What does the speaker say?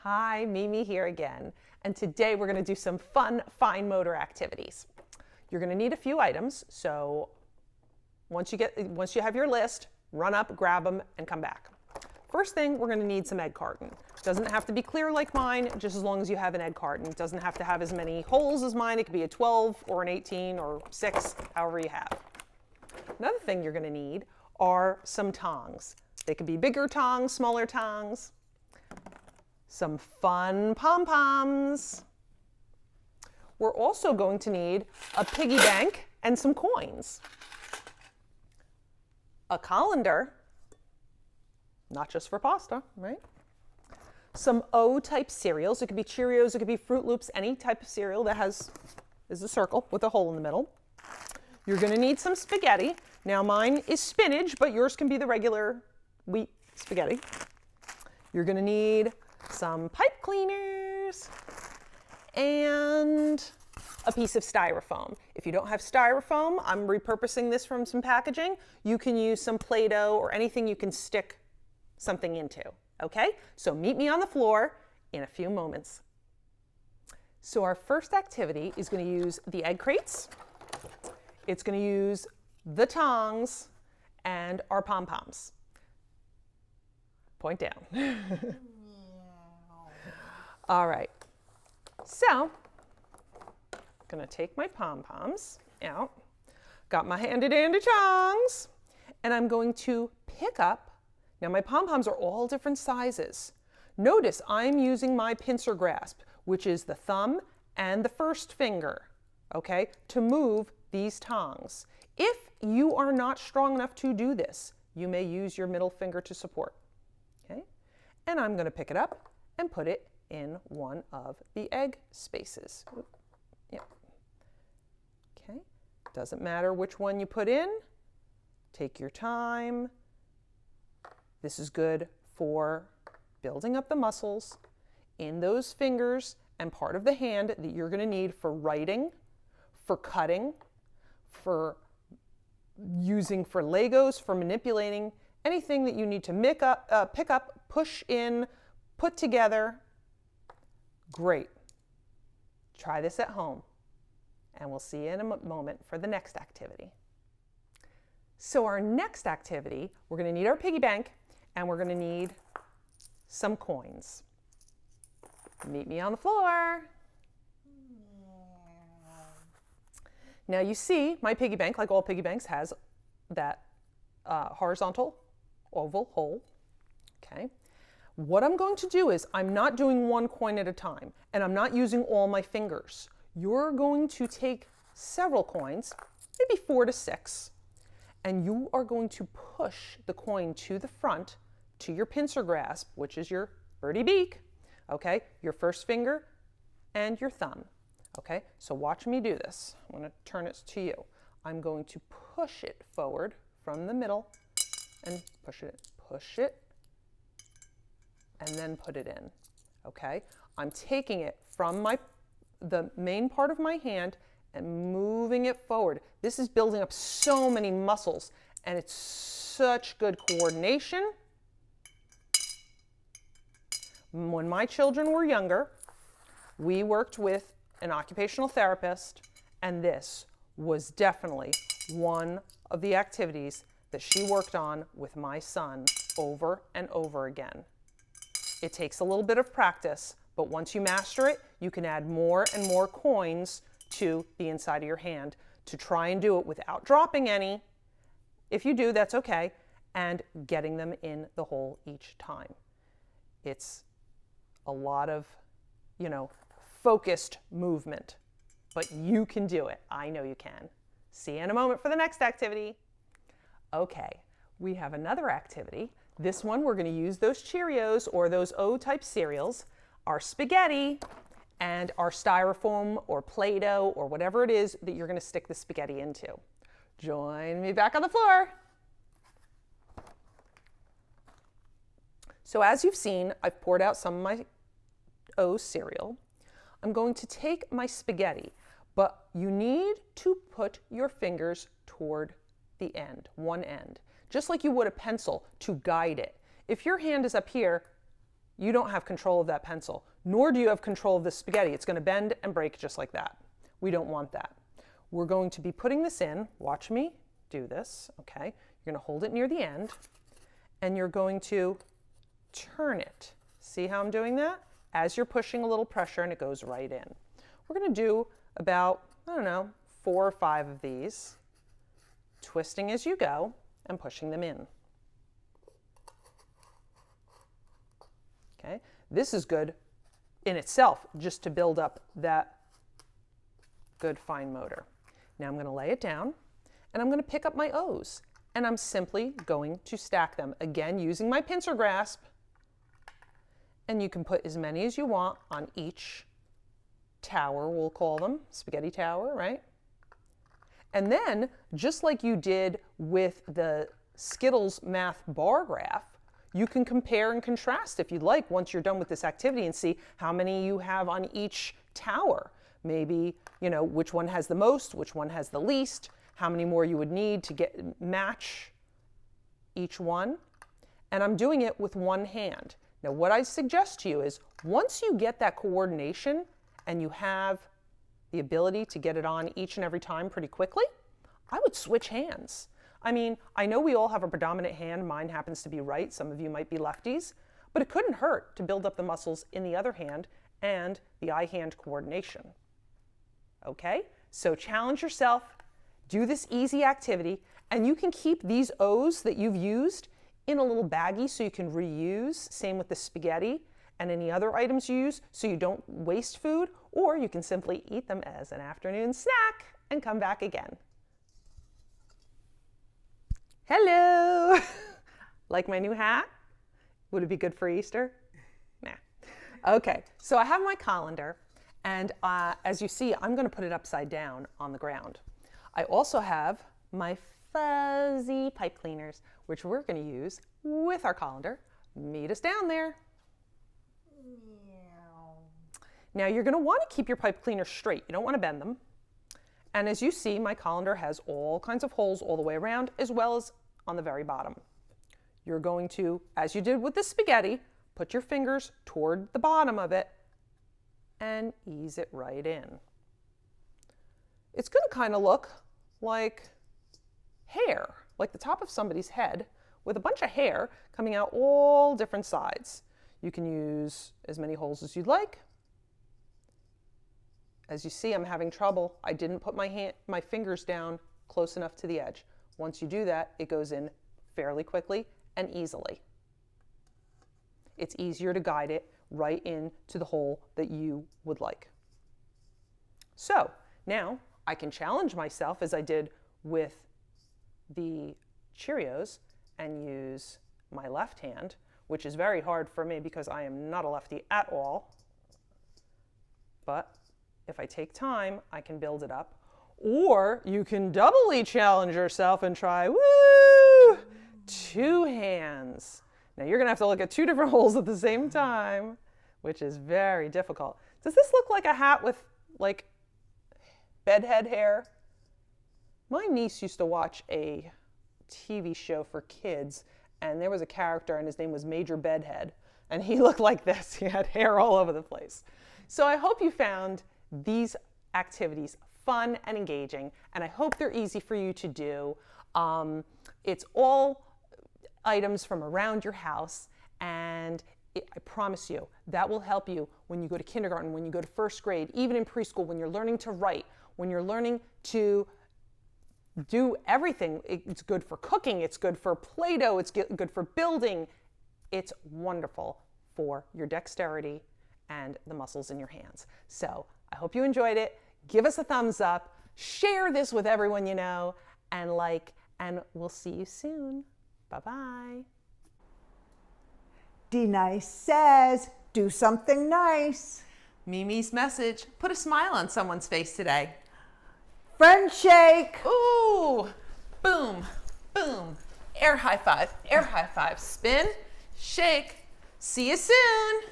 Hi, Mimi here again, and today we're going to do some fun fine motor activities. You're going to need a few items, so once you have your list, run up, grab them, and come back. First thing, we're going to need some egg carton. Doesn't have to be clear like mine, just as long as you have an egg carton. It doesn't have to have as many holes as mine. It could be a 12 or an 18 or 6, however you have. Another thing you're going to need are some tongs. They could be bigger tongs, smaller tongs. Some fun pom-poms. We're also going to need a piggy bank and some coins. A colander, not just for pasta, right? Some O-type cereals. It could be Cheerios, it could be Fruit Loops, any type of cereal that is a circle with a hole in the middle. You're going to need some spaghetti. Now mine is spinach, but yours can be the regular wheat spaghetti. You're going to need some pipe cleaners and a piece of styrofoam. If you don't have styrofoam, I'm repurposing this from some packaging. You can use some Play-Doh or anything you can stick something into, okay? So meet me on the floor in a few moments. So our first activity is going to use the egg crates. It's going to use the tongs and our pom-poms. Point down. All right, so I'm gonna take my pom-poms out, got my handy-dandy tongs, and I'm going to pick up, now my pom-poms are all different sizes. Notice I'm using my pincer grasp, which is the thumb and the first finger, okay, to move these tongs. If you are not strong enough to do this, you may use your middle finger to support, okay? And I'm gonna pick it up and put it in one of the egg spaces. Yep. Okay, doesn't matter which one you put in. Take your time. This is good for building up the muscles in those fingers and part of the hand that you're going to need for writing, for cutting, for using for Legos, for manipulating, anything that you need to pick up, push in, put together. Great. Try this at home, and we'll see you in a moment for the next activity. So our next activity, we're going to need our piggy bank, and we're going to need some coins. Meet me on the floor. Now you see my piggy bank, like all piggy banks, has that horizontal oval hole. Okay. What I'm going to do is I'm not doing one coin at a time, and I'm not using all my fingers. You're going to take several coins, maybe 4 to 6, and you are going to push the coin to the front to your pincer grasp, which is your birdie beak, okay? Your first finger and your thumb, okay? So watch me do this. I'm going to turn it to you. I'm going to push it forward from the middle and push it, and then put it in, okay? I'm taking it from the main part of my hand and moving it forward. This is building up so many muscles, and it's such good coordination. When my children were younger, we worked with an occupational therapist, and this was definitely one of the activities that she worked on with my son over and over again. It takes a little bit of practice, but once you master it, you can add more and more coins to the inside of your hand to try and do it without dropping any. If you do, that's okay, and getting them in the hole each time. It's a lot of, focused movement, but you can do it. I know you can. See you in a moment for the next activity. Okay, we have another activity. This one, we're going to use those Cheerios or those O-type cereals, our spaghetti, and our styrofoam or Play-Doh or whatever it is that you're going to stick the spaghetti into. Join me back on the floor. So as you've seen, I've poured out some of my O cereal. I'm going to take my spaghetti, but you need to put your fingers toward the end, one end, just like you would a pencil to guide it. If your hand is up here, you don't have control of that pencil, nor do you have control of the spaghetti. It's going to bend and break just like that. We don't want that. We're going to be putting this in. Watch me do this, okay? You're going to hold it near the end, and you're going to turn it. See how I'm doing that? As you're pushing a little pressure, and it goes right in. We're going to do about, I don't know, 4 or 5 of these, twisting as you go and pushing them in. Okay, this is good in itself, just to build up that good fine motor. Now I'm going to lay it down, and I'm going to pick up my O's, and I'm simply going to stack them, again using my pincer grasp, and you can put as many as you want on each tower, we'll call them, spaghetti tower, right? And then, just like you did with the Skittles math bar graph, you can compare and contrast if you'd like once you're done with this activity and see how many you have on each tower. Maybe, you know, which one has the most, which one has the least, how many more you would need to match each one. And I'm doing it with one hand. Now, what I suggest to you is once you get that coordination and you have the ability to get it on each and every time pretty quickly, I would switch hands. I mean, I know we all have a predominant hand. Mine happens to be right. Some of you might be lefties. But it couldn't hurt to build up the muscles in the other hand and the eye-hand coordination. Okay? So challenge yourself. Do this easy activity. And you can keep these O's that you've used in a little baggie so you can reuse. Same with the spaghetti and any other items you use so you don't waste food. Or you can simply eat them as an afternoon snack and come back again. Hello! Like my new hat? Would it be good for Easter? Nah. Okay, so I have my colander, and as you see, I'm going to put it upside down on the ground. I also have my fuzzy pipe cleaners, which we're going to use with our colander. Meet us down there. Now you're going to want to keep your pipe cleaners straight. You don't want to bend them. And as you see, my colander has all kinds of holes all the way around, as well as on the very bottom. You're going to, as you did with the spaghetti, put your fingers toward the bottom of it and ease it right in. It's going to kind of look like hair, like the top of somebody's head with a bunch of hair coming out all different sides. You can use as many holes as you'd like. As you see, I'm having trouble. I didn't put my fingers down close enough to the edge. Once you do that, it goes in fairly quickly and easily. It's easier to guide it right into the hole that you would like. So now I can challenge myself as I did with the Cheerios and use my left hand, which is very hard for me because I am not a lefty at all. But if I take time, I can build it up. Or you can doubly challenge yourself and try, woo, 2 hands. Now you're gonna have to look at 2 different holes at the same time, which is very difficult. Does this look like a hat with like bedhead hair? My niece used to watch a TV show for kids, and there was a character and his name was Major Bedhead, and he looked like this. He had hair all over the place. So I hope you found these activities fun and engaging, and I hope they're easy for you to do. It's all items from around your house, and I promise you that will help you when you go to kindergarten, when you go to 1st grade, even in preschool, when you're learning to write, when you're learning to do everything. It's good for cooking, it's good for Play-Doh, it's good for building. It's wonderful for your dexterity and the muscles in your hands. So I hope you enjoyed it. Give us a thumbs up, share this with everyone you know, and we'll see you soon. Bye-bye. DeeNice says, do something nice. Mimi's message, put a smile on someone's face today. Friend shake. Ooh, boom, boom. Air high five, spin, shake. See you soon.